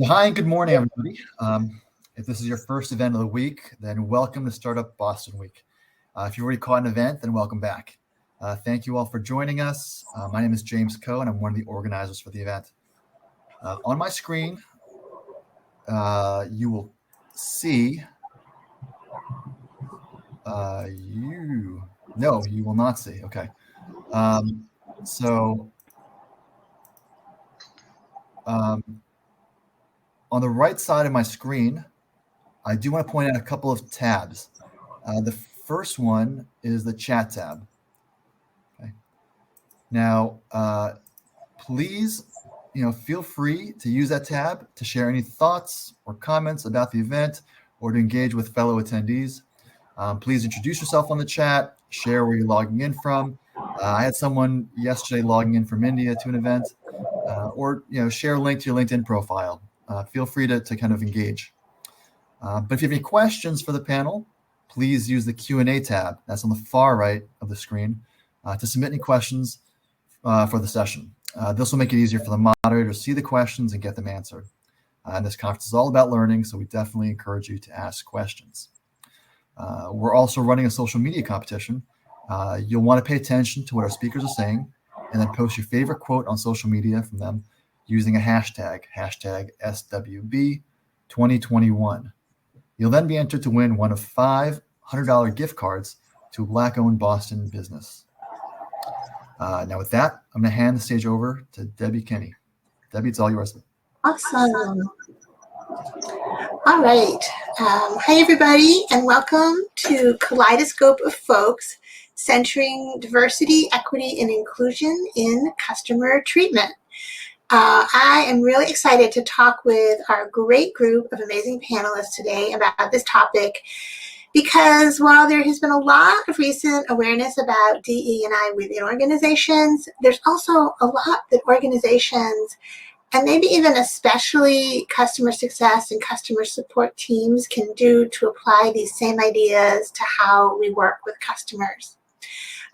So hi and good morning, everybody. If this is your first event of the week, then welcome to Startup Boston Week. If you've already caught an event, then welcome back. Thank you all for joining us. My name is James Coe, and I'm one of the organizers for the event. On my screen, you will see No, you will not see. Okay. On the right side of my screen, I do want to point out a couple of tabs. The first one is the chat tab. Okay. Now, please, feel free to use that tab to share any thoughts or comments about the event or to engage with fellow attendees. Please introduce yourself on the chat, share where you're logging in from. I had someone yesterday logging in from India to an event, or share a link to your LinkedIn profile. Feel free to kind of engage. But if you have any questions for the panel, please use the Q&A tab. That's on the far right of the screen to submit any questions for the session. This will make it easier for the moderator to see the questions and get them answered. And this conference is all about learning, so we definitely encourage you to ask questions. We're also running a social media competition. You'll want to pay attention to what our speakers are saying and then post your favorite quote on social media from them using a hashtag SBW2021. You'll then be entered to win one of 5 $100 gift cards to a Black-owned Boston business. Now with that, I'm going to hand the stage over to Debbie Kenny. Debbie, it's all yours. Awesome. All right. Hi, everybody, and welcome to Kaleidoscope of Folks, centering diversity, equity, and inclusion in customer treatment. I am really excited to talk with our great group of amazing panelists today about this topic because while there has been a lot of recent awareness about DE&I within organizations, there's also a lot that organizations and maybe even especially customer success and customer support teams can do to apply these same ideas to how we work with customers.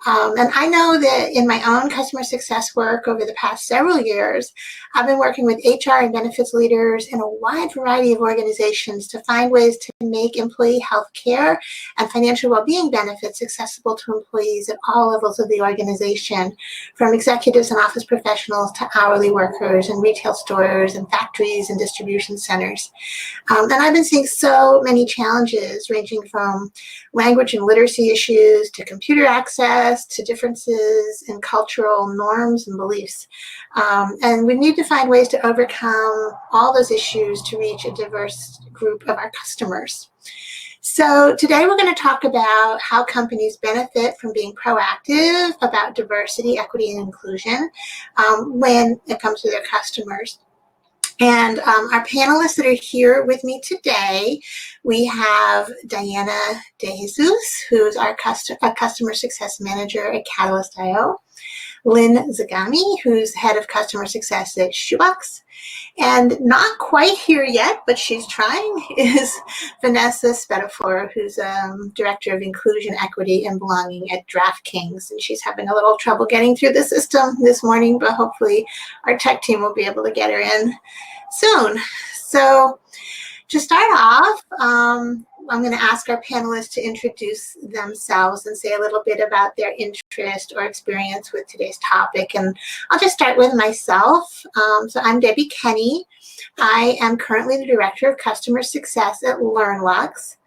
And I know that in my own customer success work over the past several years, I've been working with HR and benefits leaders in a wide variety of organizations to find ways to make employee health care and financial well-being benefits accessible to employees at all levels of the organization, from executives and office professionals to hourly workers and retail stores and factories and distribution centers. And I've been seeing so many challenges ranging from language and literacy issues to computer access to differences in cultural norms and beliefs. And we need to find ways to overcome all those issues to reach a diverse group of our customers. So today we're going to talk about how companies benefit from being proactive about diversity, equity, and inclusion when it comes to their customers. And our panelists that are here with me today, we have Diana De Jesus, who's our customer success manager at Catalyst.io, Lynn Zagami, who's head of customer success at Shoebox, and not quite here yet, but she's trying, is Vanessa Spetafor, who's director of inclusion, equity, and belonging at DraftKings, and she's having a little trouble getting through the system this morning, but hopefully our tech team will be able to get her in soon. So to start off, I'm going to ask our panelists to introduce themselves and say a little bit about their interest or experience with today's topic. And I'll just start with myself. So I'm Debbie Kenny. I am currently the Director of Customer Success at LearnLux.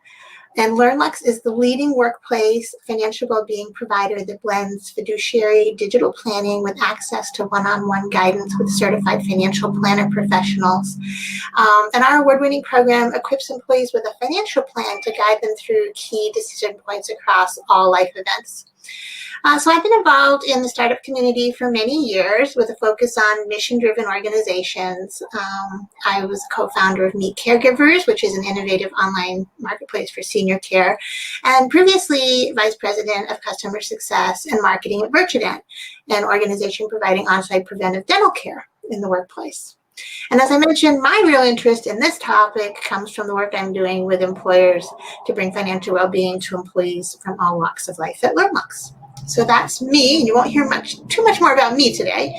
And LearnLux is the leading workplace financial well-being provider that blends fiduciary digital planning with access to one-on-one guidance with certified financial planner professionals. And our award-winning program equips employees with a financial plan to guide them through key decision points across all life events. So I've been involved in the startup community for many years with a focus on mission-driven organizations. I was a co-founder of Meet Caregivers, which is an innovative online marketplace for senior care, and previously vice president of customer success and marketing at Virtudent, an organization providing on-site preventive dental care in the workplace. And as I mentioned, my real interest in this topic comes from the work I'm doing with employers to bring financial well-being to employees from all walks of life at LearnLux. So that's me. You won't hear too much more about me today.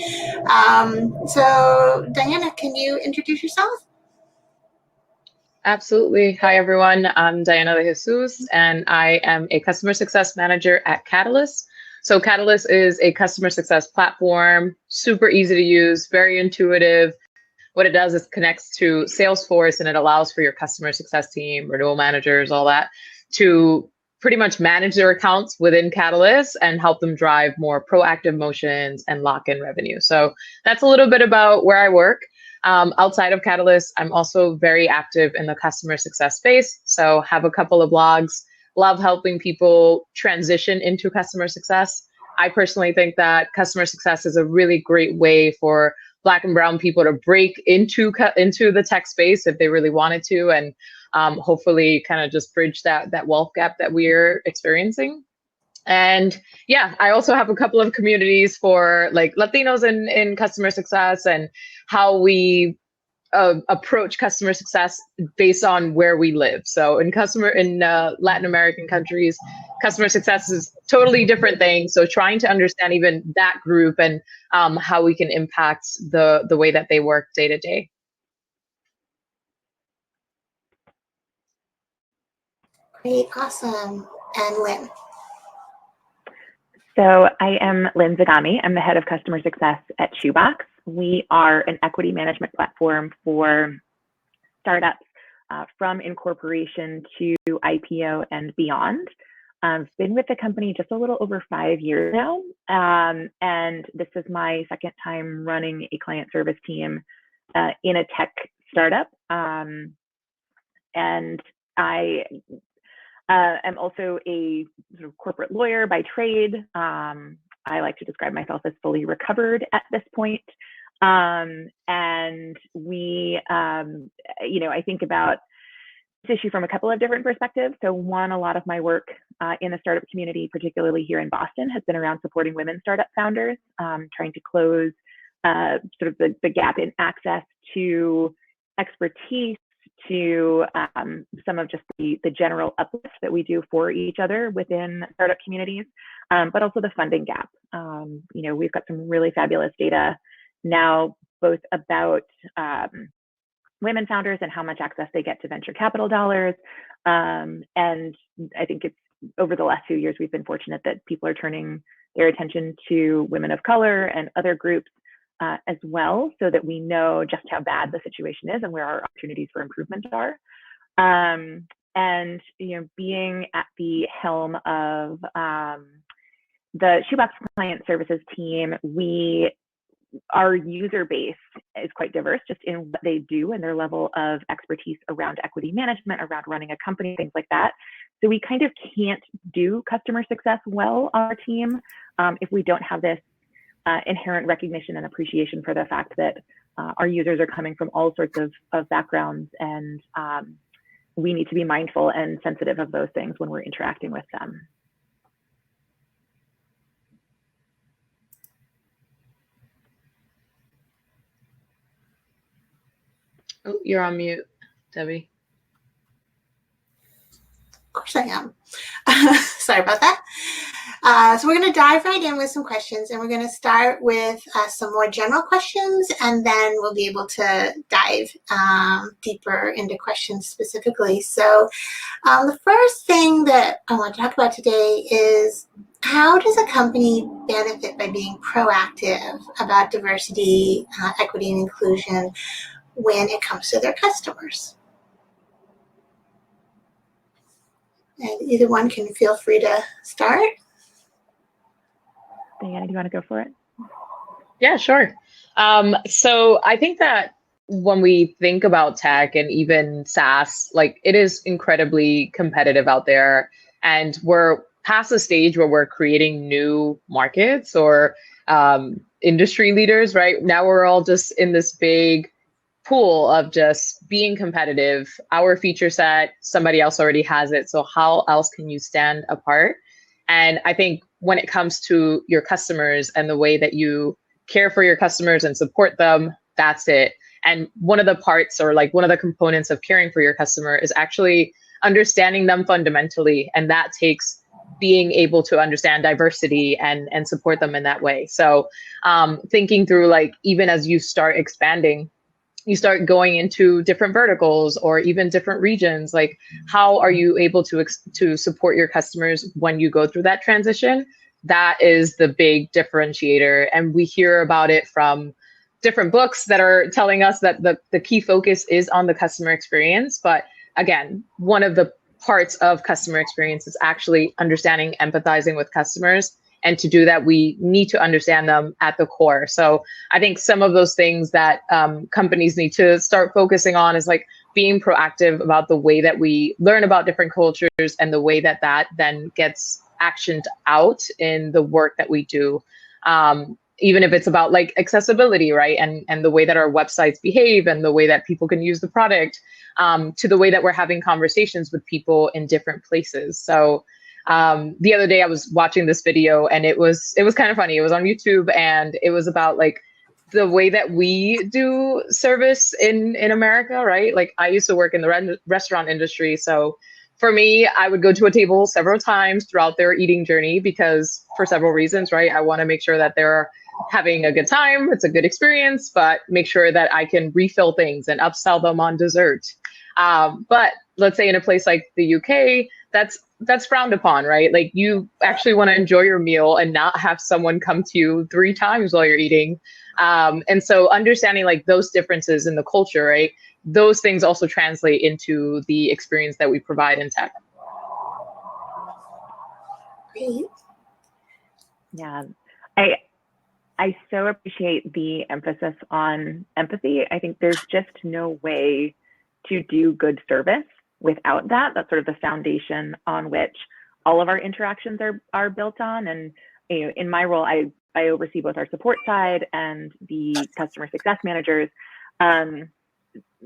So Diana, can you introduce yourself? Absolutely. Hi, everyone. I'm Diana de Jesus, and I am a customer success manager at Catalyst. So Catalyst is a customer success platform, super easy to use, very intuitive. What it does is connects to Salesforce, and it allows for your customer success team, renewal managers, all that, to pretty much manage their accounts within Catalyst and help them drive more proactive motions and lock in revenue. So that's a little bit about where I work. Outside of Catalyst, I'm also very active in the customer success space. So have a couple of blogs, love helping people transition into customer success. I personally think that customer success is a really great way for Black and brown people to break into the tech space if they really wanted to, and hopefully kind of just bridge that wealth gap that we're experiencing. And yeah, I also have a couple of communities for like Latinos in customer success and how we approach customer success based on where we live. So in Latin American countries, customer success is totally different thing. So trying to understand even that group and how we can impact the way that they work day to day. Great, awesome. And Lynn. So I am Lynn Zagami. I'm the head of customer success at Shoebox. We are an equity management platform for startups from incorporation to IPO and beyond. I've been with the company just a little over 5 years now, and this is my second time running a client service team in a tech startup. And I am also a sort of corporate lawyer by trade. I like to describe myself as fully recovered at this point. And we, I think about this issue from a couple of different perspectives. So one, a lot of my work in the startup community, particularly here in Boston, has been around supporting women startup founders, trying to close sort of the gap in access to expertise, to some of just the general uplift that we do for each other within startup communities, but also the funding gap. We've got some really fabulous data now, both about women founders and how much access they get to venture capital dollars. And I think it's over the last few years, we've been fortunate that people are turning their attention to women of color and other groups as well, so that we know just how bad the situation is and where our opportunities for improvement are. And being at the helm of the Shoebox Client Services team, our user base is quite diverse just in what they do and their level of expertise around equity management, around running a company, things like that. So we kind of can't do customer success well on our team if we don't have this inherent recognition and appreciation for the fact that our users are coming from all sorts of backgrounds, and we need to be mindful and sensitive of those things when we're interacting with them. Oh, you're on mute, Debbie. Of course I am. Sorry about that. So we're going to dive right in with some questions, and we're going to start with some more general questions, and then we'll be able to dive deeper into questions specifically. So the first thing that I want to talk about today is, how does a company benefit by being proactive about diversity, equity, and inclusion when it comes to their customers? And either one can feel free to start. Diana, do you want to go for it? Yeah, sure. So I think that when we think about tech and even SaaS, like, it is incredibly competitive out there, and we're past the stage where we're creating new markets or industry leaders, right? Now we're all just in this big pool of just being competitive. Our feature set, somebody else already has it. So how else can you stand apart? And I think when it comes to your customers and the way that you care for your customers and support them, that's it. And one of the parts, or like one of the components of caring for your customer, is actually understanding them fundamentally. And that takes being able to understand diversity and support them in that way. So thinking through, like, even as you start expanding, you start going into different verticals or even different regions, like how are you able to support your customers when you go through that transition? That is the big differentiator. And we hear about it from different books that are telling us that the key focus is on the customer experience. But again, one of the parts of customer experience is actually understanding, empathizing with customers. And to do that, we need to understand them at the core. So I think some of those things that companies need to start focusing on is like being proactive about the way that we learn about different cultures and the way that that then gets actioned out in the work that we do. Even if it's about like accessibility, right? And the way that our websites behave and the way that people can use the product, to the way that we're having conversations with people in different places. So the other day I was watching this video and it was kind of funny. It was on YouTube and it was about like the way that we do service in America, right? Like I used to work in the restaurant industry. So for me, I would go to a table several times throughout their eating journey because for several reasons, right? I want to make sure that they're having a good time. It's a good experience, but make sure that I can refill things and upsell them on dessert. But let's say in a place like the UK, that's frowned upon, right? Like you actually want to enjoy your meal and not have someone come to you 3 times while you're eating. And so understanding like those differences in the culture, right? Those things also translate into the experience that we provide in tech. Great. Yeah, I so appreciate the emphasis on empathy. I think there's just no way to do good service without that. That's sort of the foundation on which all of our interactions are built on. And you know, in my role, I oversee both our support side and the customer success managers.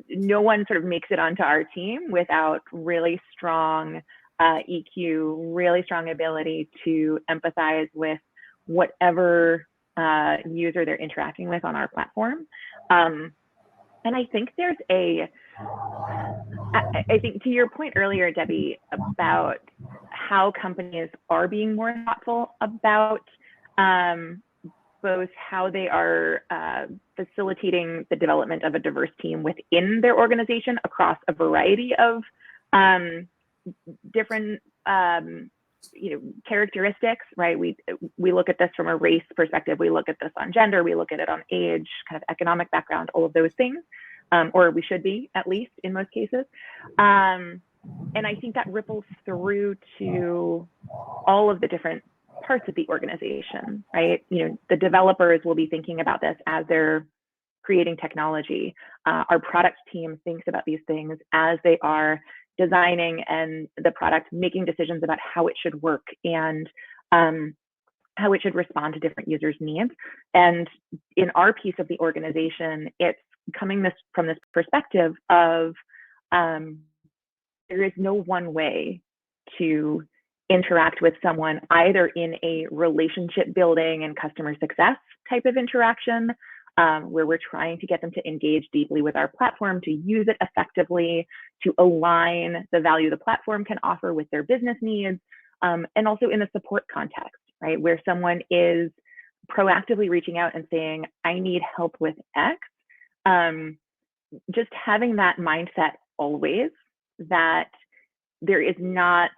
No one sort of makes it onto our team without really strong EQ, really strong ability to empathize with whatever user they're interacting with on our platform. And I think there's I think to your point earlier, Debbie, about how companies are being more thoughtful about both how they are facilitating the development of a diverse team within their organization across a variety of different characteristics, right? We look at this from a race perspective. We look at this on gender. We look at it on age, kind of economic background, all of those things, or we should be, at least in most cases. And I think that ripples through to all of the different parts of the organization, right? You know, the developers will be thinking about this as they're creating technology. Our product team thinks about these things as they are designing and the product making decisions about how it should work and how it should respond to different users' needs. And in our piece of the organization, it's coming from this perspective of there is no one way to interact with someone either in a relationship building and customer success type of interaction, where we're trying to get them to engage deeply with our platform, to use it effectively, to align the value the platform can offer with their business needs, and also in the support context, right, where someone is proactively reaching out and saying, I need help with X. Just having that mindset always, that there is not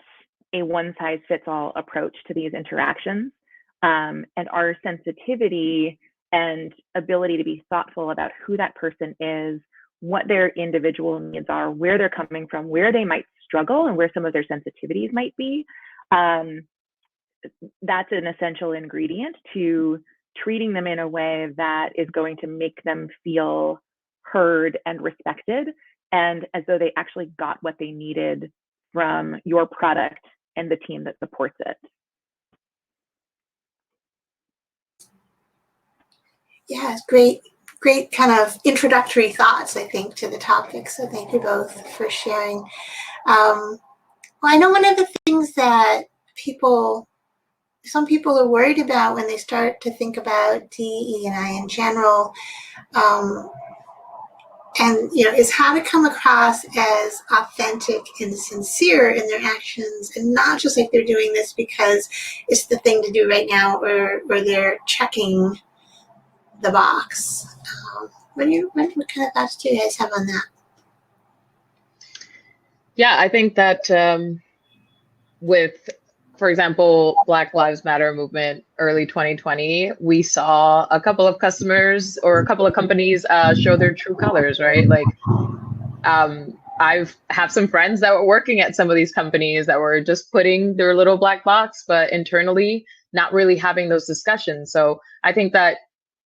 a one-size-fits-all approach to these interactions, and our sensitivity and ability to be thoughtful about who that person is, what their individual needs are, where they're coming from, where they might struggle, and where some of their sensitivities might be. That's an essential ingredient to treating them in a way that is going to make them feel heard and respected, and as though they actually got what they needed from your product and the team that supports it. Yeah, great kind of introductory thoughts, I think, to the topic. So thank you both for sharing. Well, I know one of the things that some people are worried about when they start to think about DE&I in general, and is how to come across as authentic and sincere in their actions, and not just like they're doing this because it's the thing to do right now, or they're checking the box. What kind of thoughts do you guys have on that? Yeah, I think that with, for example, Black Lives Matter movement, early 2020, we saw a couple of customers or a couple of companies show their true colors, right? Like, I've have some friends that were working at some of these companies that were just putting their little black box, but internally not really having those discussions. So I think that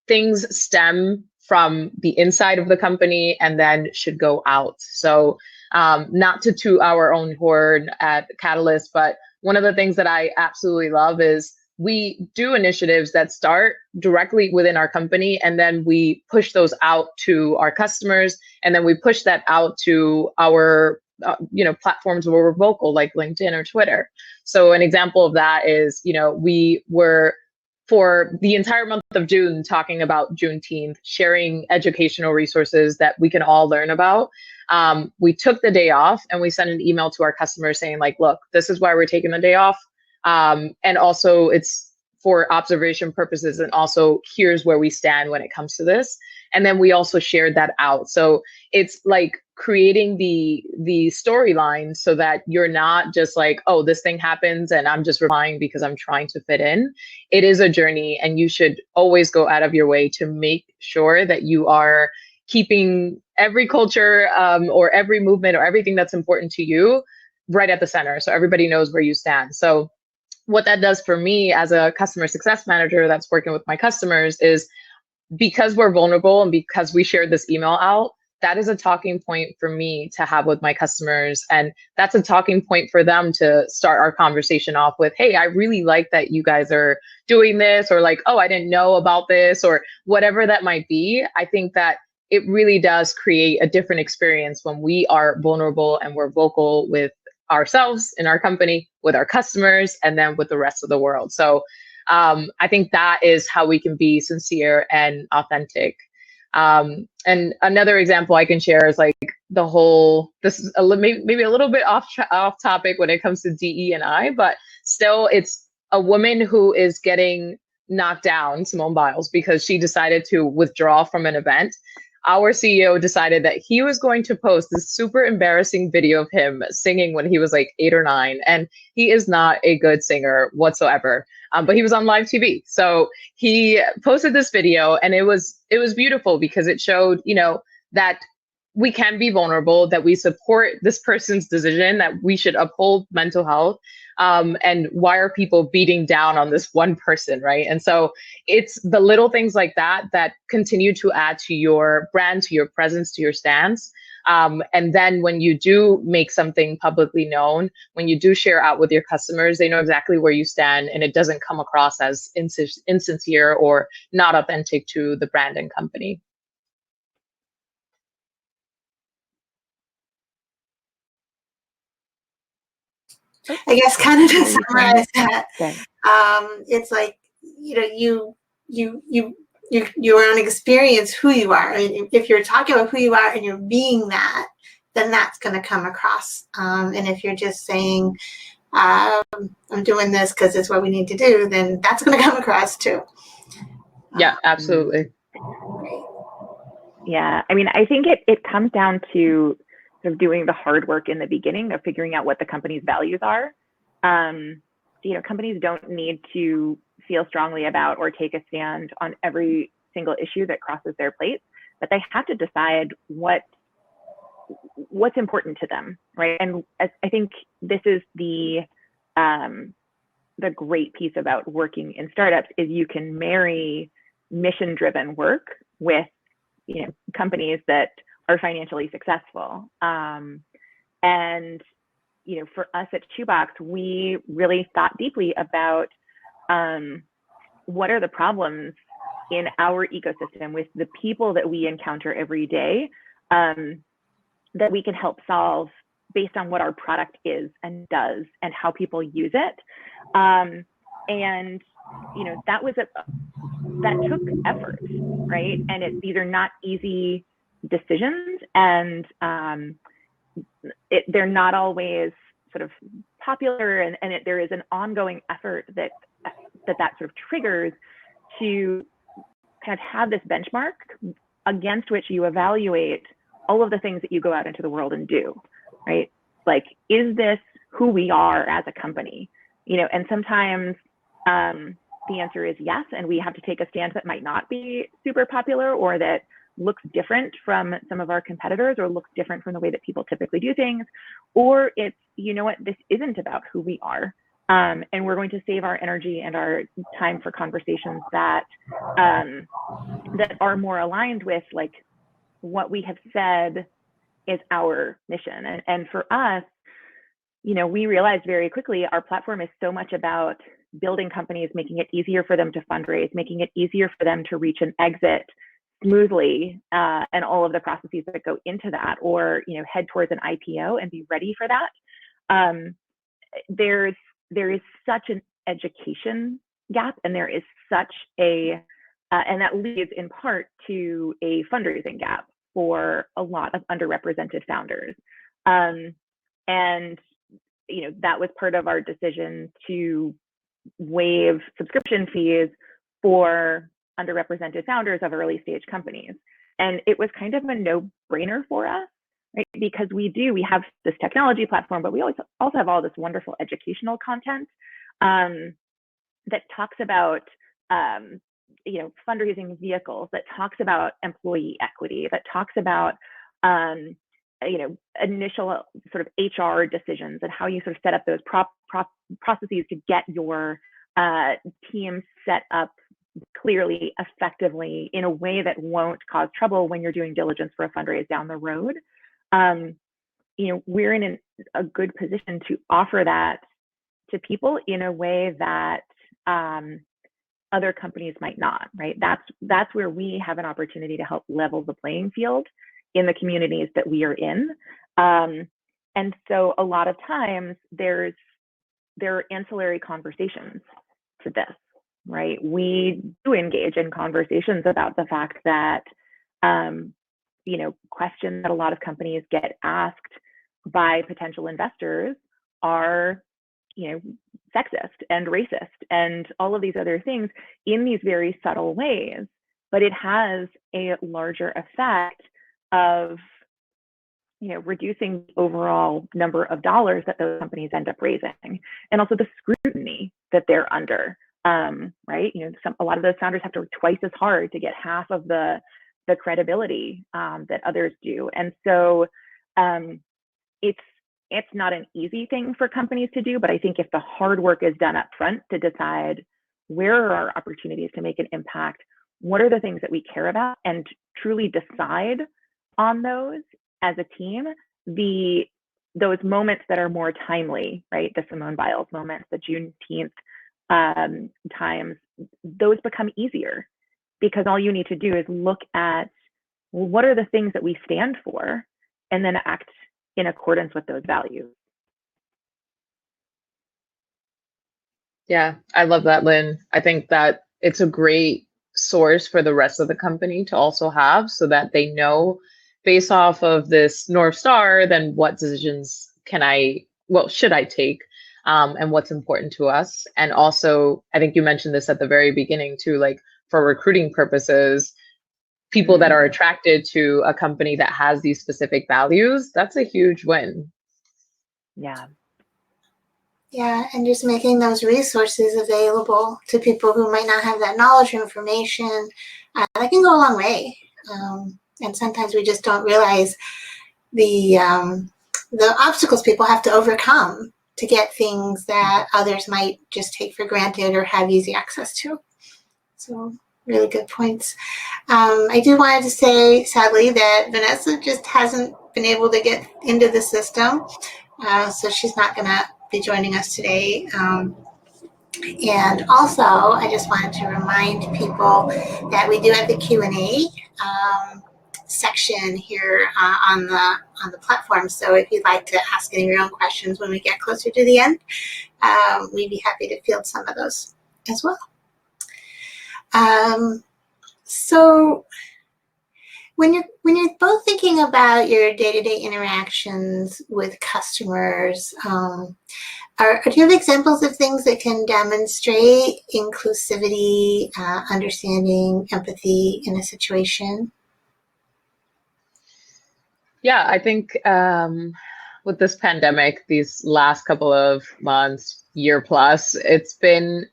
things stem from the inside of the company and then should go out. So not to toot our own horn at Catalyst, but one of the things that I absolutely love is we do initiatives that start directly within our company, and then we push those out to our customers, and then we push that out to our platforms where we're vocal, like LinkedIn or Twitter. So an example of that is, we were for the entire month of June talking about Juneteenth, sharing educational resources that we can all learn about. We took the day off and we sent an email to our customers saying, like, look, this is why we're taking the day off. And also it's for observation purposes. And also here's where we stand when it comes to this. And then we also shared that out. So it's like creating the storyline so that you're not just like, oh, this thing happens and I'm just replying because I'm trying to fit in. It is a journey, and you should always go out of your way to make sure that you are keeping every culture or every movement or everything that's important to you right at the center, so everybody knows where you stand. So what that does for me as a customer success manager that's working with my customers is, because we're vulnerable and because we shared this email out, that is a talking point for me to have with my customers. And that's a talking point for them to start our conversation off with, hey, I really like that you guys are doing this, or like, oh, I didn't know about this, or whatever that might be. I think that it really does create a different experience when we are vulnerable and we're vocal with ourselves in our company, with our customers, and then with the rest of the world. So I think that is how we can be sincere and authentic. And another example I can share is like this is maybe a little bit off topic when it comes to DE&I, but still it's a woman who is getting knocked down, Simone Biles, because she decided to withdraw from an event. Our CEO decided that he was going to post this super embarrassing video of him singing when he was like 8 or 9. And he is not a good singer whatsoever. But he was on live TV. So he posted this video, and it was beautiful because it showed, that we can be vulnerable, that we support this person's decision, that we should uphold mental health. And why are people beating down on this one person, right? And so it's the little things like that that continue to add to your brand, to your presence, to your stance. And then when you do make something publicly known, when you do share out with your customers, they know exactly where you stand, and it doesn't come across as insincere or not authentic to the brand and company. I guess kind of to summarize that, it's like, your own experience, who you are. I mean, if you're talking about who you are and you're being that, then that's going to come across. And if you're just saying, I'm doing this because it's what we need to do, then that's going to come across too. Yeah, absolutely. Yeah, I mean, I think it comes down to sort of doing the hard work in the beginning of figuring out what the company's values are. Companies don't need to feel strongly about or take a stand on every single issue that crosses their plate, but they have to decide what's important to them, right? And I think this is the great piece about working in startups is you can marry mission-driven work with companies that are financially successful. And for us at Shoebox, we really thought deeply about what are the problems in our ecosystem with the people that we encounter every day that we can help solve based on what our product is and does and how people use it. And that took effort, right? And these are not easy decisions, and they're not always sort of popular, and there is an ongoing effort that sort of triggers to kind of have this benchmark against which you evaluate all of the things that you go out into the world and do, right? Like, is this who we are as a company? And sometimes the answer is yes, and we have to take a stance that might not be super popular, or that looks different from some of our competitors, or looks different from the way that people typically do things. Or it's, this isn't about who we are. And we're going to save our energy and our time for conversations that are more aligned with like what we have said is our mission. And for us, we realized very quickly our platform is so much about building companies, making it easier for them to fundraise, making it easier for them to reach an exit smoothly, and all of the processes that go into that, or head towards an IPO and be ready for that. There is such an education gap, and there is such a and that leads in part to a fundraising gap for a lot of underrepresented founders. And that was part of our decision to waive subscription fees for underrepresented founders of early stage companies. And it was kind of a no-brainer for us, right? Because we have this technology platform, but we also have all this wonderful educational content that talks about fundraising vehicles, that talks about employee equity, that talks about initial sort of HR decisions, and how you sort of set up those processes to get your team set up clearly, effectively, in a way that won't cause trouble when you're doing diligence for a fundraise down the road. We're in a good position to offer that to people in a way that other companies might not, right? That's where we have an opportunity to help level the playing field in the communities that we are in. And so a lot of times there are ancillary conversations to this, right? We do engage in conversations about the fact that, questions that a lot of companies get asked by potential investors are, sexist and racist and all of these other things in these very subtle ways, but it has a larger effect of, reducing the overall number of dollars that those companies end up raising, and also the scrutiny that they're under, right? A lot of those founders have to work twice as hard to get half of the credibility that others do. And so it's not an easy thing for companies to do, but I think if the hard work is done up front to decide where are our opportunities to make an impact, what are the things that we care about, and truly decide on those as a team, those moments that are more timely, right? The Simone Biles moments, the Juneteenth times, those become easier, because all you need to do is look at, well, what are the things that we stand for, and then act in accordance with those values. Yeah, I love that, Lynn. I think that it's a great source for the rest of the company to also have, so that they know, based off of this North Star, then what decisions should I take, and what's important to us. And also, I think you mentioned this at the very beginning too, like for recruiting purposes, people that are attracted to a company that has these specific values, that's a huge win. Yeah. Yeah, and just making those resources available to people who might not have that knowledge or information, that can go a long way. And sometimes we just don't realize the obstacles people have to overcome to get things that others might just take for granted or have easy access to. So really good points. I do wanted to say, sadly, that Vanessa just hasn't been able to get into the system. So she's not going to be joining us today. And also, I just wanted to remind people that we do have the Q&A section here on the platform. So if you'd like to ask any of your own questions when we get closer to the end, we'd be happy to field some of those as well. So when you're both thinking about your day-to-day interactions with customers, do you have examples of things that can demonstrate inclusivity, understanding, empathy in a situation? Yeah, I think with this pandemic, these last couple of months, year plus, it's been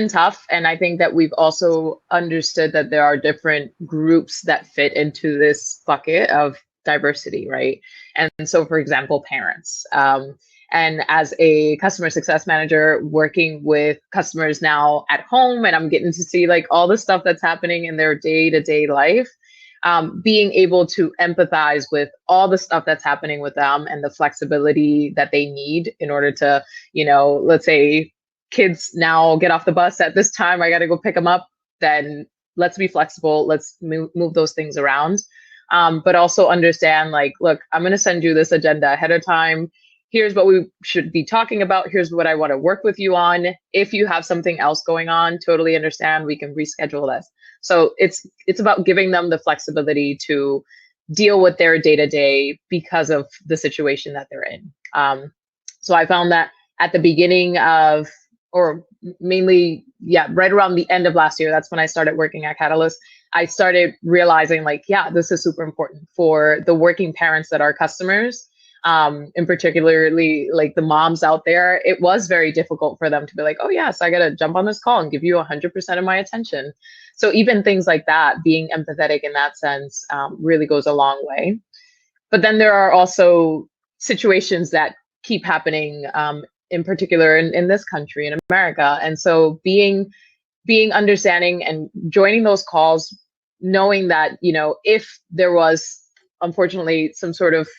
tough. And I think that we've also understood that there are different groups that fit into this bucket of diversity, right? And so, for example, parents. And as a customer success manager working with customers now at home, and I'm getting to see like all the stuff that's happening in their day-to-day life, being able to empathize with all the stuff that's happening with them and the flexibility that they need in order to, let's say kids now get off the bus at this time, I got to go pick them up, then let's be flexible. Let's move those things around. But also understand like, look, I'm going to send you this agenda ahead of time. Here's what we should be talking about. Here's what I want to work with you on. If you have something else going on, totally understand. We can reschedule this. So it's about giving them the flexibility to deal with their day to day because of the situation that they're in. So I found that at the beginning of, or mainly, yeah, right around the end of last year, that's when I started working at Catalyst. I started realizing like, yeah, this is super important for the working parents that are customers. And particularly like the moms out there, it was very difficult for them to be like, oh yes, I got to jump on this call and give you 100% of my attention. So even things like that, being empathetic in that sense, really goes a long way. But then there are also situations that keep happening, in particular in this country, in America. And so being understanding and joining those calls, knowing that, if there was unfortunately some sort of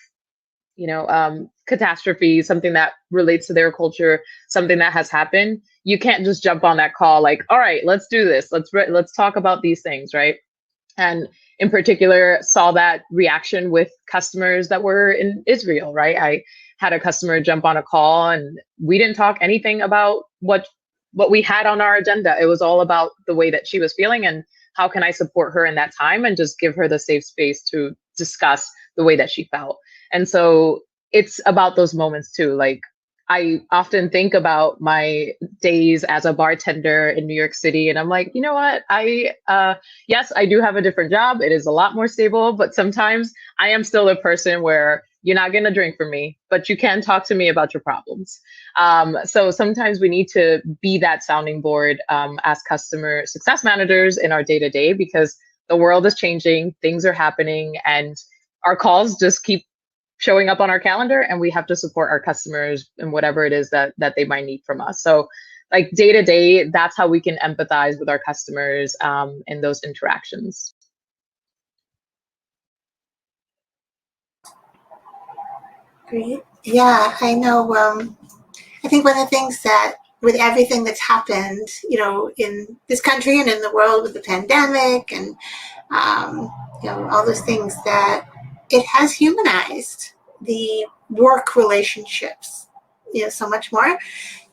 catastrophe, something that relates to their culture, something that has happened, you can't just jump on that call like, all right, let's do this. Let's talk about these things, right? And in particular, saw that reaction with customers that were in Israel, right? I had a customer jump on a call and we didn't talk anything about what we had on our agenda. It was all about the way that she was feeling and how can I support her in that time and just give her the safe space to discuss the way that she felt. And so it's about those moments too. Like I often think about my days as a bartender in New York City, and I'm like, you know what? Yes, I do have a different job. It is a lot more stable, but sometimes I am still a person where you're not going to drink from me, but you can talk to me about your problems. So sometimes we need to be that sounding board as customer success managers in our day to day, because the world is changing, things are happening, and our calls just keep showing up on our calendar, and we have to support our customers in whatever it is that they might need from us. So like day to day, that's how we can empathize with our customers in those interactions. Great. Yeah, I know. I think one of the things that with everything that's happened, in this country and in the world with the pandemic and, all those things, that it has humanized the work relationships, so much more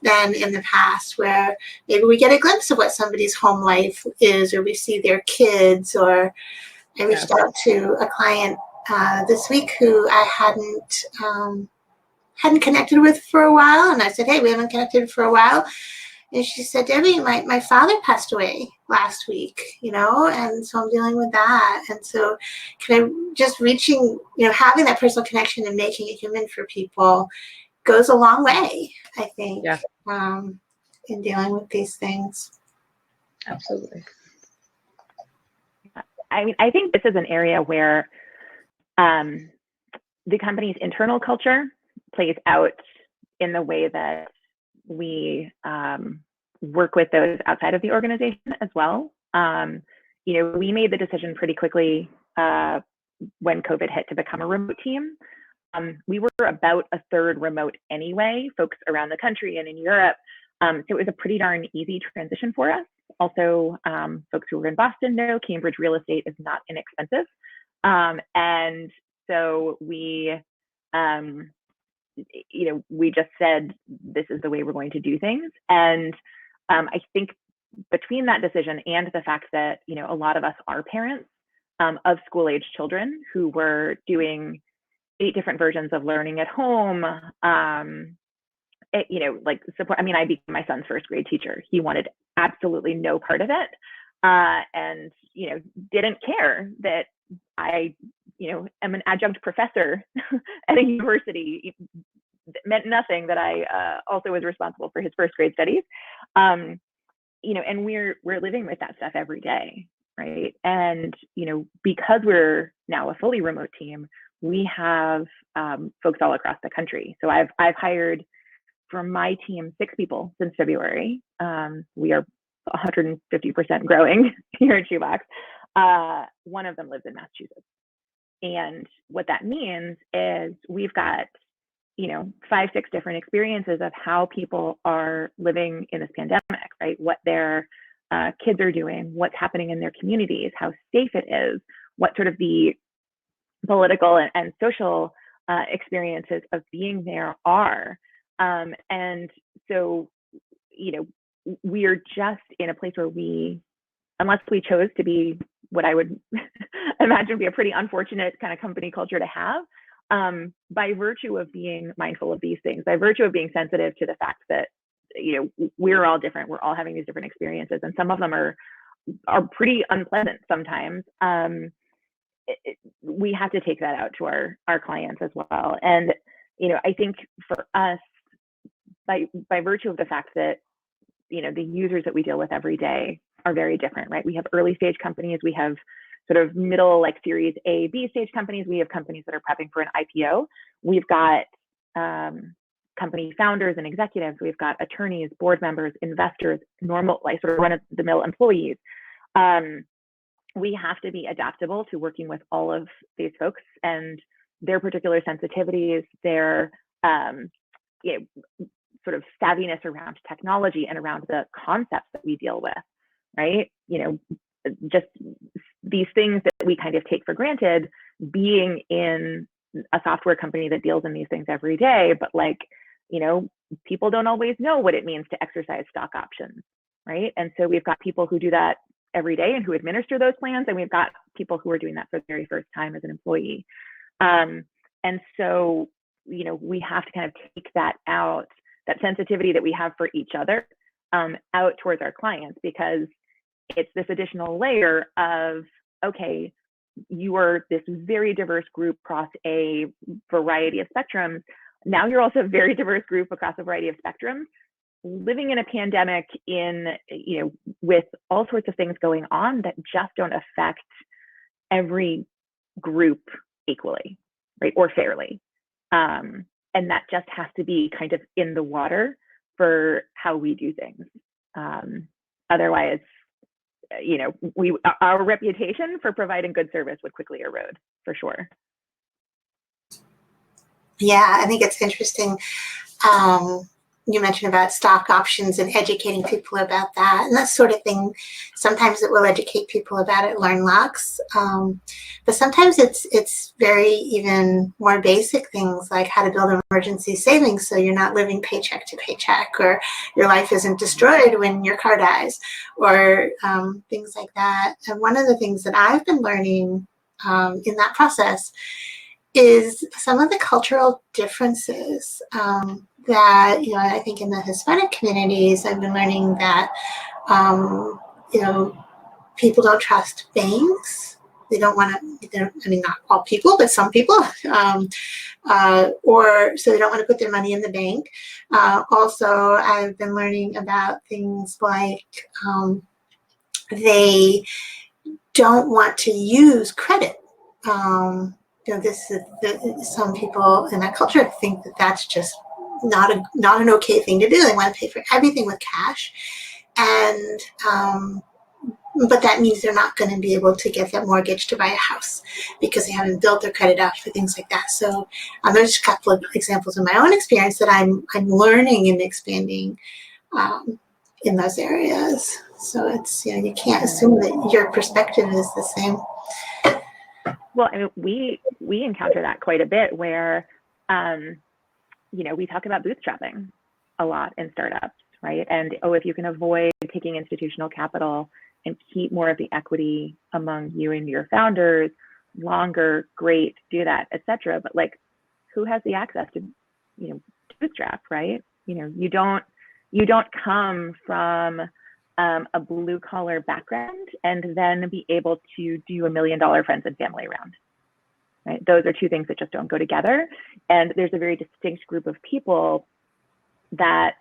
than in the past, where maybe we get a glimpse of what somebody's home life is, or we see their kids. Or I reached out to a client this week who I hadn't connected with for a while, and I said, hey, we haven't connected for a while. And she said, Debbie, my father passed away last week, and so I'm dealing with that. And so just reaching, having that personal connection and making it human for people goes a long way, I think, in dealing with these things. Absolutely. I mean, I think this is an area where the company's internal culture plays out in the way that we work with those outside of the organization as well. We made the decision pretty quickly when COVID hit to become a remote team. We were about a third remote anyway, folks around the country and in Europe. So it was a pretty darn easy transition for us. Also, folks who are in Boston know Cambridge real estate is not inexpensive. And so we just said, this is the way we're going to do things. And I think between that decision and the fact that, a lot of us are parents of school-age children who were doing 8 different versions of learning at home, like support. I mean, I became my son's first grade teacher. He wanted absolutely no part of it, and didn't care that I am an adjunct professor at a university. It meant nothing that I also was responsible for his first grade studies. And we're living with that stuff every day, right? And because we're now a fully remote team, we have folks all across the country. So I've hired for my team 6 people since February. We are 150% growing here at Shoebox. One of them lives in Massachusetts. And what that means is we've got 5, 6 different experiences of how people are living in this pandemic, right? What their kids are doing, what's happening in their communities, how safe it is, what sort of the political and social experiences of being there are. And so, we're just in a place where unless we chose to be what I would imagine would be a pretty unfortunate kind of company culture to have, by virtue of being mindful of these things, by virtue of being sensitive to the fact that, we're all different, we're all having these different experiences, and some of them are pretty unpleasant sometimes. We have to take that out to our clients as well. And, I think for us, by virtue of the fact that, the users that we deal with every day are very different, right? We have early stage companies, we have sort of middle, like Series A, B stage companies, we have companies that are prepping for an IPO. We've got company founders and executives, we've got attorneys, board members, investors, normal, like sort of run-of-the-mill employees. We have to be adaptable to working with all of these folks and their particular sensitivities, their sort of savviness around technology and around the concepts that we deal with, right? Just these things that we kind of take for granted being in a software company that deals in these things every day, but people don't always know what it means to exercise stock options, right? And so we've got people who do that every day and who administer those plans, and we've got people who are doing that for the very first time as an employee. And so, we have to kind of take that out, that sensitivity that we have for each other, out towards our clients, because it's this additional layer of, okay, you are this very diverse group across a variety of spectrums. Now you're also a very diverse group across a variety of spectrums, living in a pandemic with all sorts of things going on that just don't affect every group equally, right, or fairly. And that just has to be kind of in the water for how we do things. Otherwise, our reputation for providing good service would quickly erode, for sure. Yeah, I think it's interesting. You mentioned about stock options and educating people about that, and that sort of thing. Sometimes it will educate people about it, learn locks, but sometimes it's very even more basic things like how to build an emergency savings so you're not living paycheck to paycheck, or your life isn't destroyed when your car dies, or things like that. And one of the things that I've been learning in that process is some of the cultural differences that, I think in the Hispanic communities, I've been learning that, people don't trust banks. They don't want to, not all people, but some people, or so they don't want to put their money in the bank. Also, I've been learning about things like they don't want to use credit. This is some people in that culture think that that's just not an okay thing to do. They want to pay for everything with cash, and but that means they're not going to be able to get that mortgage to buy a house because they haven't built their credit out for things like that. So there's a couple of examples in my own experience that I'm learning and expanding in those areas. So it's you can't assume that your perspective is the same. Well, we encounter that quite a bit where, we talk about bootstrapping a lot in startups, right? And, if you can avoid taking institutional capital and keep more of the equity among you and your founders longer, great, do that, etc. But who has the access to, bootstrap, right? You don't come from a blue collar background and then be able to do $1 million friends and family round, right? Those are two things that just don't go together. And there's a very distinct group of people that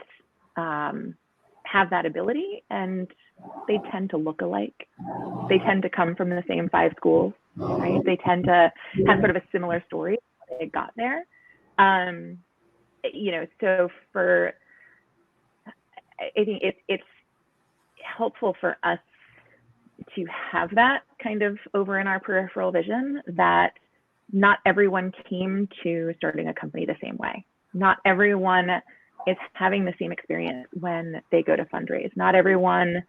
have that ability, and they tend to look alike. They tend to come from the same 5 schools, right? They tend to have sort of a similar story how they got there. So I think it's helpful for us to have that kind of over in our peripheral vision, that not everyone came to starting a company the same way. Not everyone is having the same experience when they go to fundraise. Not everyone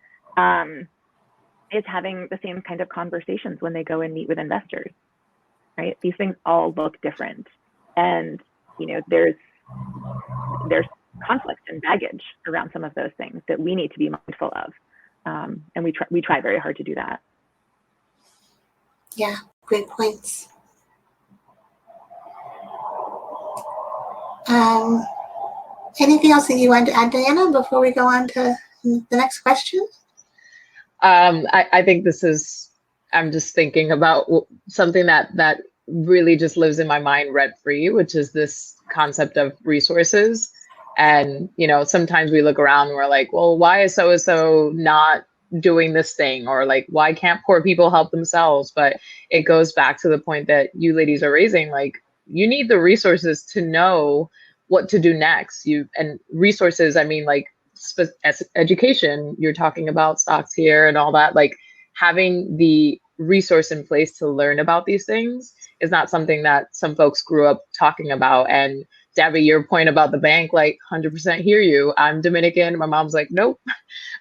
is having the same kind of conversations when they go and meet with investors, right? These things all look different. And, there's conflict and baggage around some of those things that we need to be mindful of. And we try very hard to do that. Yeah, great points. Anything else that you want to add, Diana, before we go on to the next question? I think I'm just thinking about something that really just lives in my mind rent free, which is this concept of resources. And, sometimes we look around and we're like, well, why is so-and-so not doing this thing? Or like, why can't poor people help themselves? But it goes back to the point that you ladies are raising, like, you need the resources to know what to do next. And resources, I mean, like, as education, you're talking about stocks here and all that, like having the resource in place to learn about these things is not something that some folks grew up talking about. And Debbie, your point about the bank, like 100% hear you. I'm Dominican. My mom's like, nope,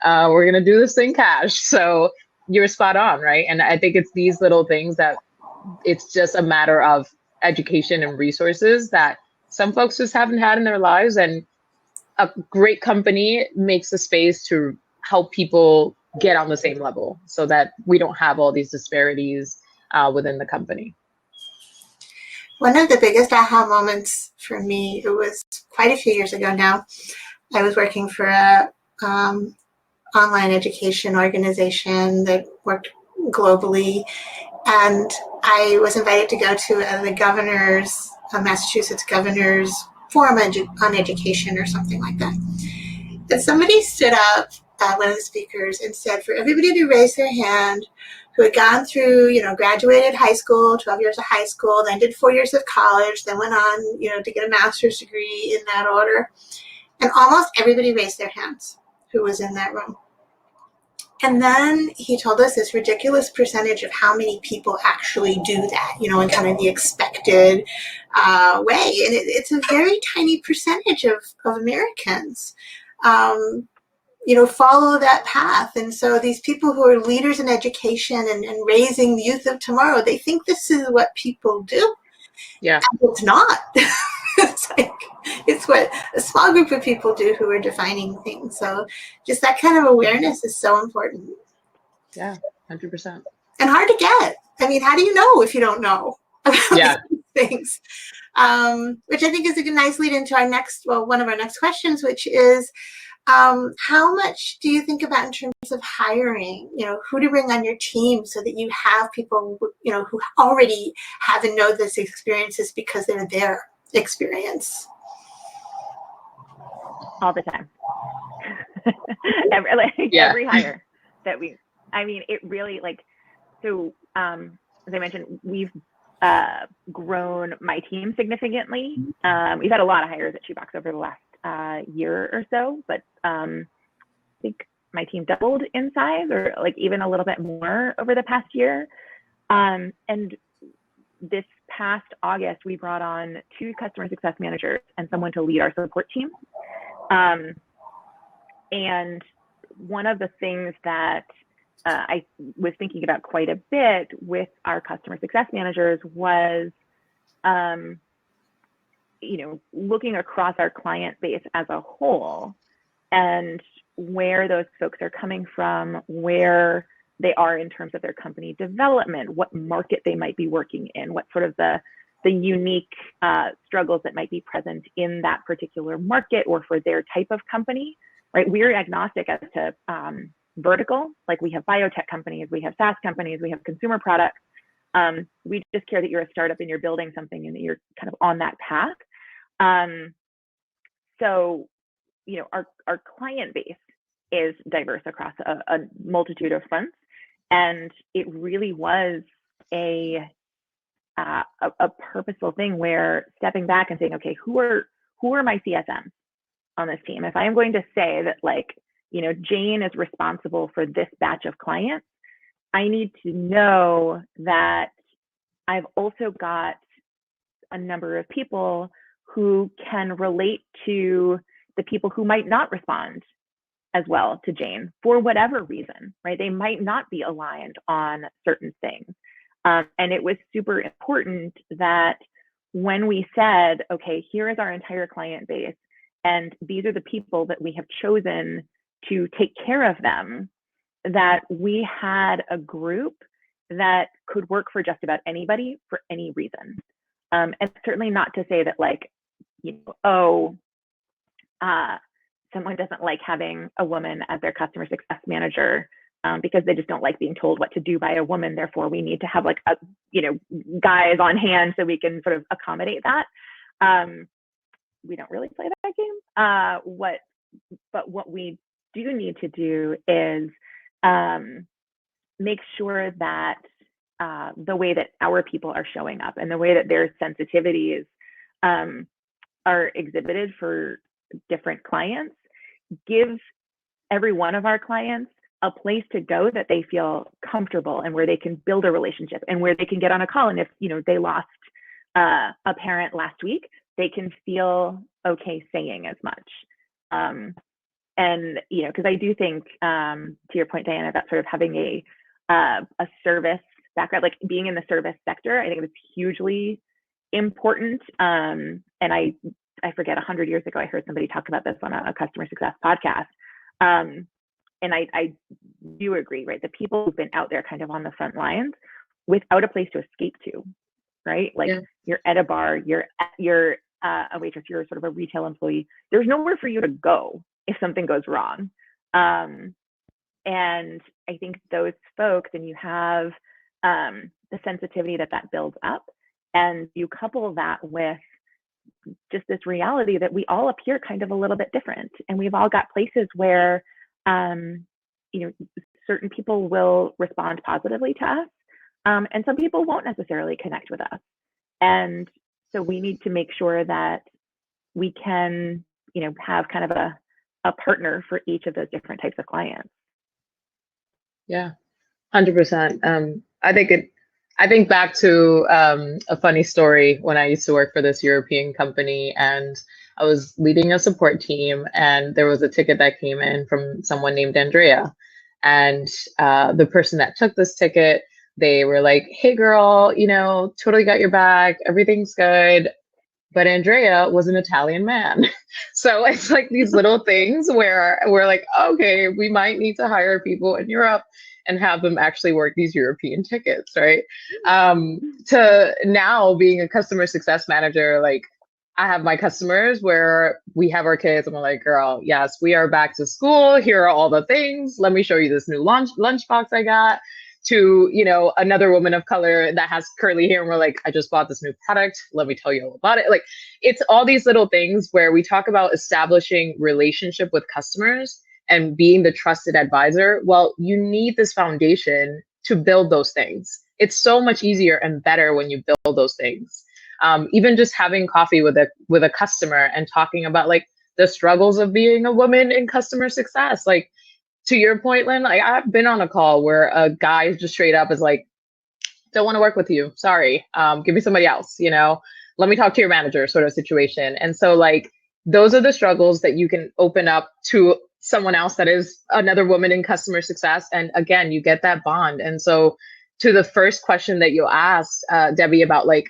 we're going to do this thing cash. So you're spot on, right? And I think it's these little things that it's just a matter of education and resources that some folks just haven't had in their lives. And a great company makes a space to help people get on the same level so that we don't have all these disparities within the company. One of the biggest aha moments for me, it was quite a few years ago now. I was working for a online education organization that worked globally, and I was invited to go to the Massachusetts governor's forum on education or something like that. And somebody stood up, one of the speakers, and said for everybody to raise their hand who had gone through, graduated high school, 12 years of high school, then did 4 years of college, then went on, to get a master's degree in that order. And almost everybody raised their hands who was in that room. And then he told us this ridiculous percentage of how many people actually do that, in kind of the expected way. And it's a very tiny percentage of Americans, follow that path. And so these people who are leaders in education and raising the youth of tomorrow, they think this is what people do. Yeah. And it's not. It's what a small group of people do who are defining things. So just that kind of awareness is so important. Yeah, 100%. And hard to get. I mean, how do you know if you don't know about these things? Which I think is a nice lead into one of our next questions, which is, how much do you think about in terms of hiring, who to bring on your team so that you have people, who already have and know this experiences because they're their experience? All the time. Every hire that it really so as I mentioned, we've grown my team significantly. We've had a lot of hires at Shoebox over the last year or so, but I think my team doubled in size, or even a little bit more over the past year. And this past August, we brought on 2 customer success managers and someone to lead our support team. And one of the things that I was thinking about quite a bit with our customer success managers was, looking across our client base as a whole and where those folks are coming from, where they are in terms of their company development, what market they might be working in, what sort of the unique struggles that might be present in that particular market or for their type of company, right? We're agnostic as to vertical. Like, we have biotech companies, we have SaaS companies, we have consumer products. We just care that you're a startup and you're building something and that you're kind of on that path. So, our client base is diverse across a multitude of fronts, and it really was a purposeful thing where stepping back and saying, okay, who are my CSMs on this team? If I am going to say that, like, Jane is responsible for this batch of clients, I need to know that I've also got a number of people who can relate to the people who might not respond as well to Jane for whatever reason, right? They might not be aligned on certain things. And it was super important that when we said, okay, here is our entire client base, and these are the people that we have chosen to take care of them, that we had a group that could work for just about anybody for any reason. And certainly not to say that, like, someone doesn't like having a woman as their customer success manager because they just don't like being told what to do by a woman. Therefore, we need to have like guys on hand so we can sort of accommodate that. We don't really play that game. But what we do need to do is make sure that the way that our people are showing up and the way that their sensitivities are exhibited for different clients gives every one of our clients a place to go that they feel comfortable and where they can build a relationship and where they can get on a call. And if they lost a parent last week, they can feel okay saying as much. And because I do think, to your point, Diana, about sort of having a service background, like being in the service sector, I think it's hugely important. And I forget, 100 years ago, I heard somebody talk about this on a customer success podcast. And I do agree, right? The people who've been out there kind of on the front lines without a place to escape to, right? Like you're at a bar, you're a waitress, you're sort of a retail employee. There's nowhere for you to go if something goes wrong. And I think those folks, and you have the sensitivity that builds up, and you couple that with just this reality that we all appear kind of a little bit different, and we've all got places where certain people will respond positively to us, and some people won't necessarily connect with us. And so we need to make sure that we can have kind of a partner for each of those different types of clients. Yeah, 100%. I think back to a funny story when I used to work for this European company, and I was leading a support team, and there was a ticket that came in from someone named Andrea. And the person that took this ticket, they were like, hey girl, totally got your back, everything's good. But Andrea was an Italian man. So it's like these little things where we're like, okay, we might need to hire people in Europe and have them actually work these European tickets, right? To now being a customer success manager, like I have my customers where we have our kids and we're like, girl, yes, we are back to school. Here are all the things. Let me show you this new lunchbox I got. To, another woman of color that has curly hair, and we're like, I just bought this new product. Let me tell you all about it. Like, it's all these little things where we talk about establishing relationship with customers and being the trusted advisor. Well, you need this foundation to build those things. It's so much easier and better when you build those things. Even just having coffee with a customer and talking about like the struggles of being a woman in customer success. Like, to your point, Lynn, like I've been on a call where a guy just straight up is like, don't want to work with you. Sorry. Give me somebody else, let me talk to your manager sort of situation. And so like, those are the struggles that you can open up to someone else that is another woman in customer success. And again, you get that bond. And so to the first question that you asked, Debbie, about like,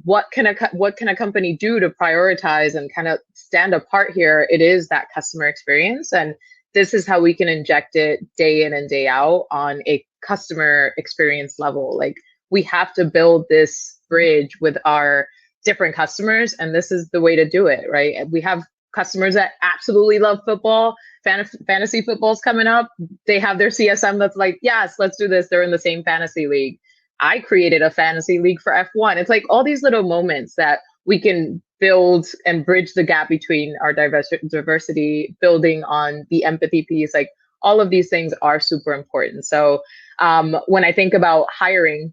what can a company do to prioritize and kind of stand apart here? It is that customer experience. And this is how we can inject it day in and day out on a customer experience level. Like we have to build this bridge with our different customers, and this is the way to do it, right? We have customers that absolutely love football. Fantasy football's coming up. They have their CSM that's like, yes, let's do this. They're in the same fantasy league. I created a fantasy league for F1. It's like all these little moments that we can build and bridge the gap between our diversity, building on the empathy piece. Like all of these things are super important. So when I think about hiring,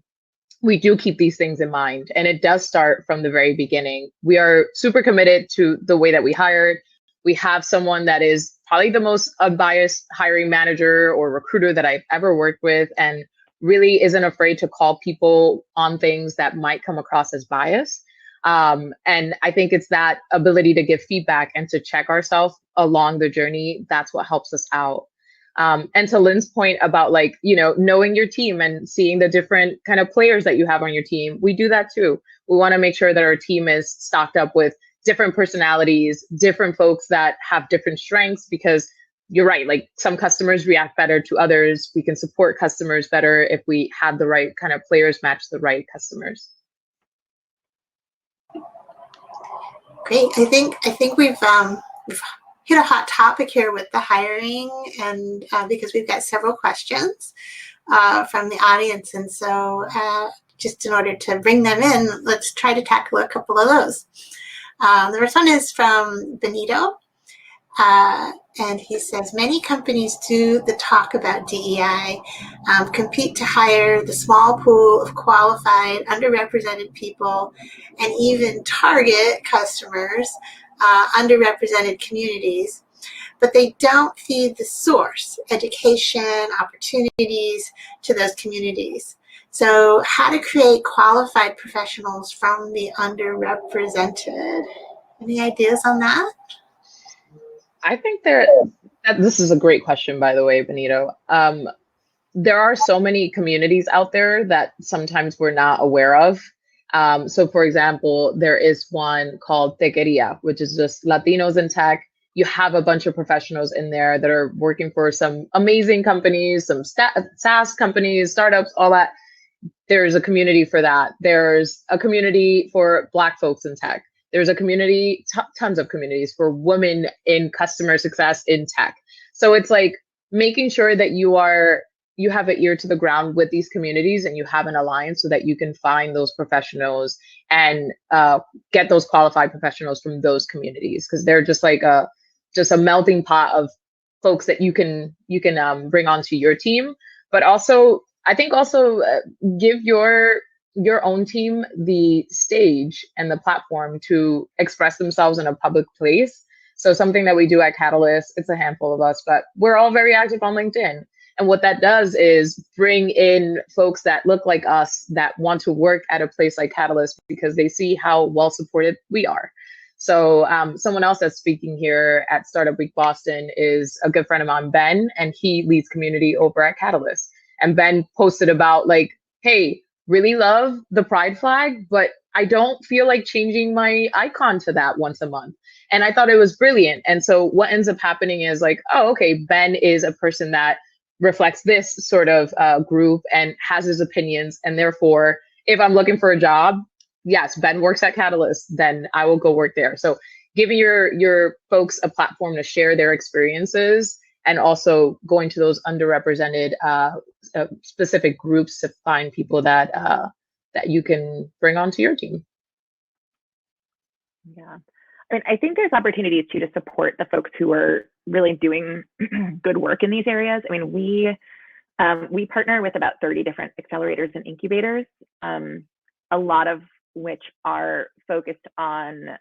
we do keep these things in mind, and it does start from the very beginning. We are super committed to the way that we hired. We have someone that is probably the most unbiased hiring manager or recruiter that I've ever worked with, and really isn't afraid to call people on things that might come across as biased. And I think it's that ability to give feedback and to check ourselves along the journey. That's what helps us out. And to Lynn's point about like, knowing your team and seeing the different kind of players that you have on your team, we do that too. We want to make sure that our team is stocked up with different personalities, different folks that have different strengths, because you're right, like some customers react better to others. We can support customers better if we have the right kind of players match the right customers. Great. I think we've hit a hot topic here with the hiring, and because we've got several questions from the audience, and so just in order to bring them in, let's try to tackle a couple of those. The first one is from Benito, and he says, many companies do the talk about DEI, compete to hire the small pool of qualified, underrepresented people, and even target customers, underrepresented communities, but they don't feed the source, education, opportunities to those communities. So how to create qualified professionals from the underrepresented? Any ideas on that? I think this is a great question, by the way, Benito. There are so many communities out there that sometimes we're not aware of. So for example, there is one called Tequeria, which is just Latinos in tech. You have a bunch of professionals in there that are working for some amazing companies, some SaaS companies, startups, all that. There's a community for that. There's a community for Black folks in tech. There's a community, tons of communities for women in customer success in tech. So it's like making sure that you have an ear to the ground with these communities and you have an alliance so that you can find those professionals and get those qualified professionals from those communities, because they're just like a melting pot of folks that you can bring onto your team. But also, I think give your own team the stage and the platform to express themselves in a public place. So something that we do at Catalyst, it's a handful of us, but we're all very active on LinkedIn. And what that does is bring in folks that look like us that want to work at a place like Catalyst because they see how well supported we are. So someone else that's speaking here at Startup Week Boston is a good friend of mine, Ben, and he leads community over at Catalyst. And Ben posted about like, hey, really love the pride flag, but I don't feel like changing my icon to that once a month. And I thought it was brilliant. And so what ends up happening is like, oh, okay, Ben is a person that reflects this sort of group and has his opinions. And therefore, if I'm looking for a job, yes, Ben works at Catalyst, then I will go work there. So giving your folks a platform to share their experiences, and also going to those underrepresented specific groups to find people that you can bring onto your team. Yeah. I think there's opportunities too to support the folks who are really doing good work in these areas. I mean, we partner with about 30 different accelerators and incubators, a lot of which are focused on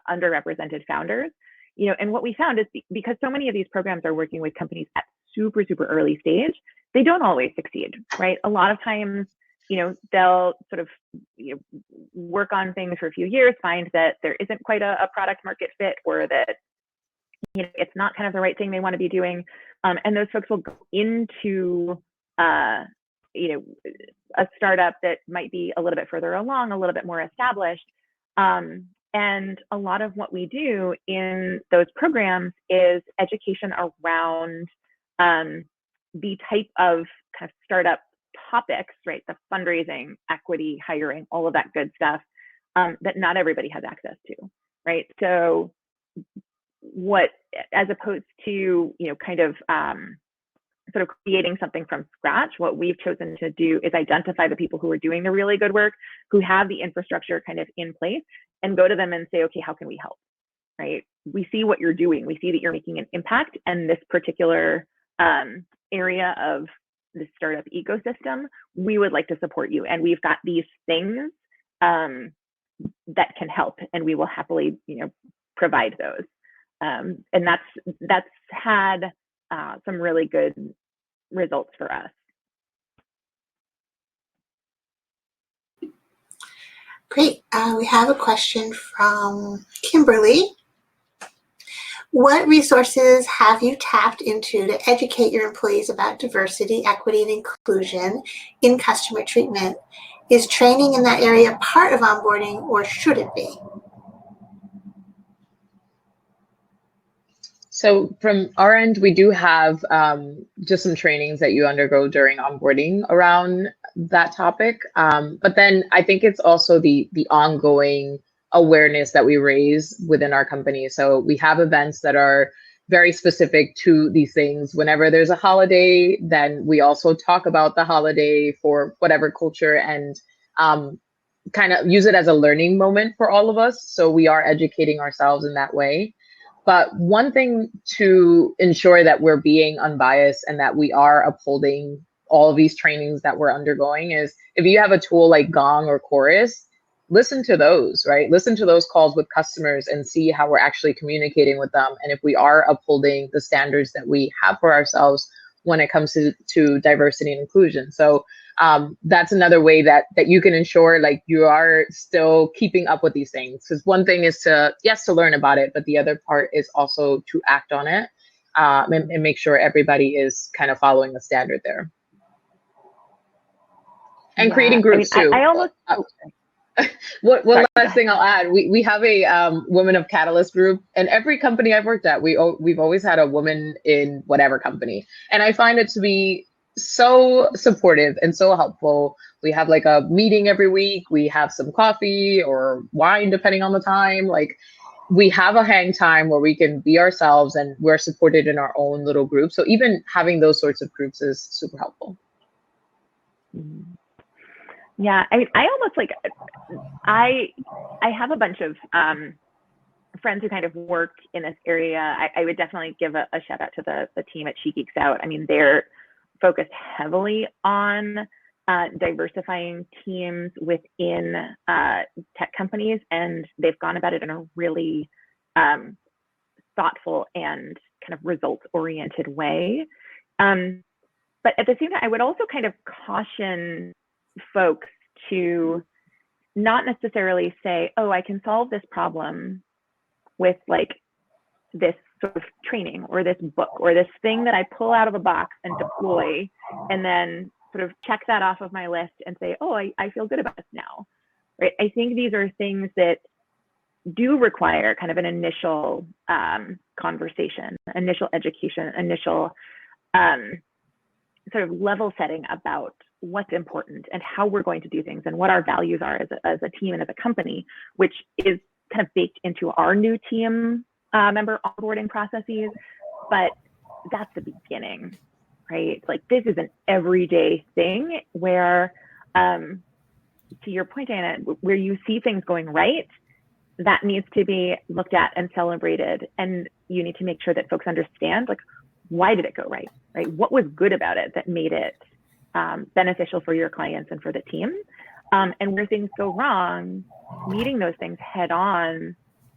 underrepresented founders. And what we found is because so many of these programs are working with companies at super, super early stage, they don't always succeed, right? A lot of times, they'll sort of work on things for a few years, find that there isn't quite a product market fit, or that it's not kind of the right thing they want to be doing, and those folks will go into a startup that might be a little bit further along, a little bit more established. And a lot of what we do in those programs is education around the type of kind of startup topics, right? The fundraising, equity, hiring, all of that good stuff that not everybody has access to, right? So as opposed to, kind of sort of creating something from scratch. What we've chosen to do is identify the people who are doing the really good work, who have the infrastructure kind of in place, and go to them and say, okay, how can we help? Right? We see what you're doing. We see that you're making an impact, and this particular area of the startup ecosystem, we would like to support you. And we've got these things that can help, and we will happily, provide those. And that's had some really good results for us. Great. We have a question from Kimberly. What resources have you tapped into to educate your employees about diversity, equity, and inclusion in customer treatment? Is training in that area part of onboarding, or should it be? So from our end, we do have just some trainings that you undergo during onboarding around that topic. But then I think it's also the ongoing awareness that we raise within our company. So we have events that are very specific to these things. Whenever there's a holiday, then we also talk about the holiday for whatever culture, and kind of use it as a learning moment for all of us. So we are educating ourselves in that way. But one thing to ensure that we're being unbiased and that we are upholding all of these trainings that we're undergoing is, if you have a tool like Gong or Chorus, listen to those, right? Listen to those calls with customers and see how we're actually communicating with them, and if we are upholding the standards that we have for ourselves when it comes to diversity and inclusion. So that's another way that you can ensure like you are still keeping up with these things. Because one thing is to learn about it, but the other part is also to act on it and make sure everybody is kind of following the standard there. And creating groups too. I almost. One last thing I'll add, we have a Women of Catalyst group, and every company I've worked at, we've always had a woman in whatever company, and I find it to be so supportive and so helpful. We have like a meeting every week, we have some coffee or wine depending on the time, like we have a hang time where we can be ourselves, and we're supported in our own little group. So even having those sorts of groups is super helpful. Yeah, I almost like, I have a bunch of friends who kind of work in this area. I would definitely give a shout out to the team at She Geeks Out. I mean, they're focused heavily on diversifying teams within tech companies, and they've gone about it in a really thoughtful and kind of results-oriented way. But at the same time, I would also kind of caution folks to not necessarily say, oh, I can solve this problem with like this sort of training or this book or this thing that I pull out of a box and deploy, and then sort of check that off of my list and say, oh, I feel good about this now, right? I think these are things that do require kind of an initial conversation, initial education, initial sort of level setting about what's important and how we're going to do things and what our values are as a team and as a company, which is kind of baked into our new team member onboarding processes. But that's the beginning, right? Like this is an everyday thing where, to your point, Diana, where you see things going right, that needs to be looked at and celebrated. And you need to make sure that folks understand, like, why did it go right, right? What was good about it that made it beneficial for your clients and for the team? And where things go wrong, meeting those things head on,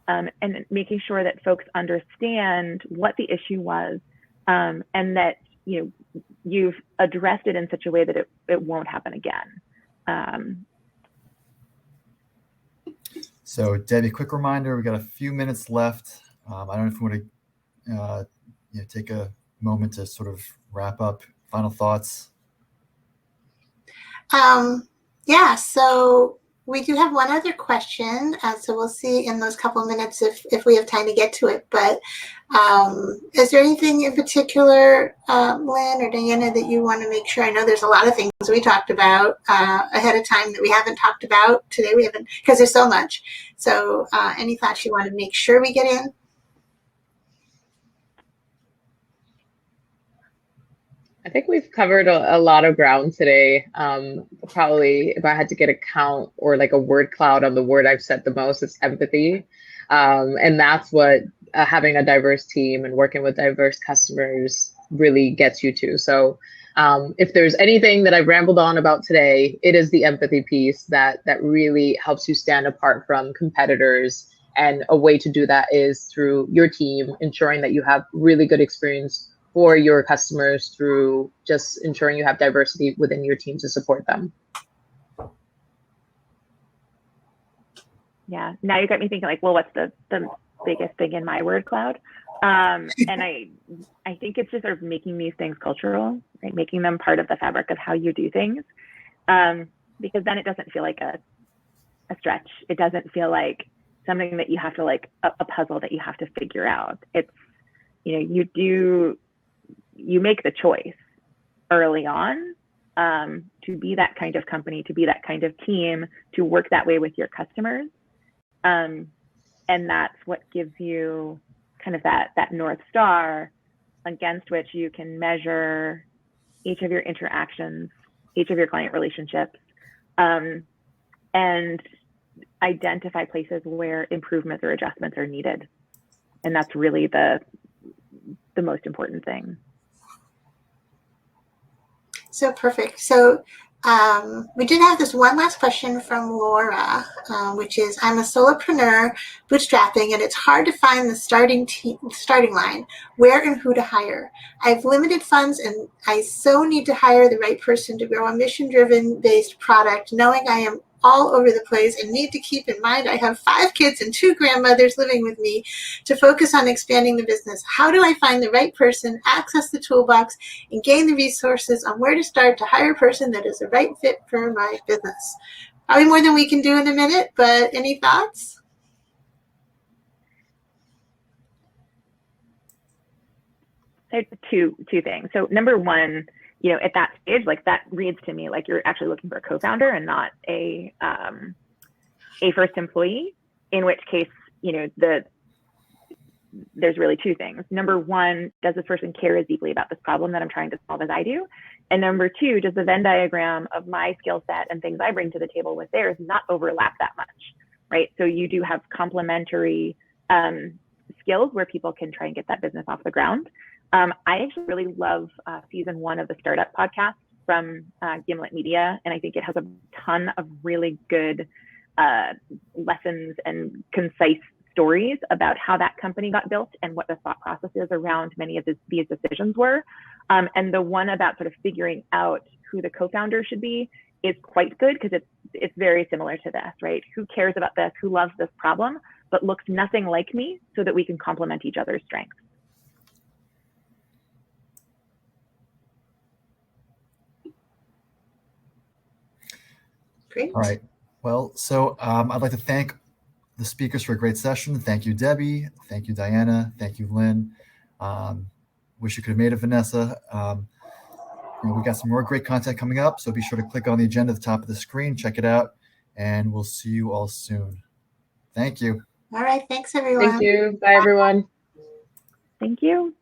and making sure that folks understand what the issue was, and that you've addressed it in such a way that it won't happen again. So Debbie, quick reminder, we got a few minutes left. I don't know if you want to take a moment to sort of wrap up, final thoughts. Yeah, so we do have one other question, so we'll see in those couple of minutes if we have time to get to it. But is there anything in particular, Lynn or Diana, that you want to make sure? I know there's a lot of things we talked about ahead of time that we haven't talked about today. We haven't, because there's so much. So any thoughts you want to make sure we get in? I think we've covered a lot of ground today. Probably if I had to get a count or like a word cloud on the word I've said the most, it's empathy. And that's what having a diverse team and working with diverse customers really gets you to. So if there's anything that I've rambled on about today, it is the empathy piece that really helps you stand apart from competitors. And a way to do that is through your team, ensuring that you have really good experience for your customers through just ensuring you have diversity within your team to support them. Yeah, now you got me thinking like, well, what's the biggest thing in my word cloud? And I think it's just sort of making these things cultural, right? Making them part of the fabric of how you do things. Because then it doesn't feel like a stretch. It doesn't feel like something that you have to like a puzzle that you have to figure out. It's, you make the choice early on to be that kind of company, to be that kind of team, to work that way with your customers. And that's what gives you kind of that North Star against which you can measure each of your interactions, each of your client relationships, and identify places where improvements or adjustments are needed. And that's really the most important thing. So perfect. So we did have this one last question from Laura, which is, I'm a solopreneur bootstrapping, and it's hard to find the starting line, where and who to hire. I have limited funds, and I so need to hire the right person to grow a mission-driven based product, knowing I am all over the place and need to keep in mind I have 5 kids and 2 grandmothers living with me to focus on expanding the business. How do I find the right person, access the toolbox, and gain the resources on where to start to hire a person that is the right fit for my business? Probably more than we can do in a minute, but any thoughts? So two things. So number one, at that stage, like that reads to me like you're actually looking for a co-founder and not a first employee, in which case, there's really 2 things. Number one, does this person care as deeply about this problem that I'm trying to solve as I do? And number 2, does the Venn diagram of my skill set and things I bring to the table with theirs not overlap that much, right? So you do have complementary skills where people can try and get that business off the ground. I actually really love season 1 of the Startup podcast from Gimlet Media, and I think it has a ton of really good lessons and concise stories about how that company got built and what the thought processes around many of these decisions were. And the one about sort of figuring out who the co-founder should be is quite good, because it's very similar to this, right? Who cares about this? Who loves this problem, but looks nothing like me, so that we can complement each other's strengths. Great. All right. Well, so I'd like to thank the speakers for a great session. Thank you, Debbie. Thank you, Diana. Thank you, Lynn. Wish you could have made it, Vanessa. We got some more great content coming up, so be sure to click on the agenda at the top of the screen, check it out, and we'll see you all soon. Thank you. All right. Thanks, everyone. Thank you. Bye, everyone. Thank you.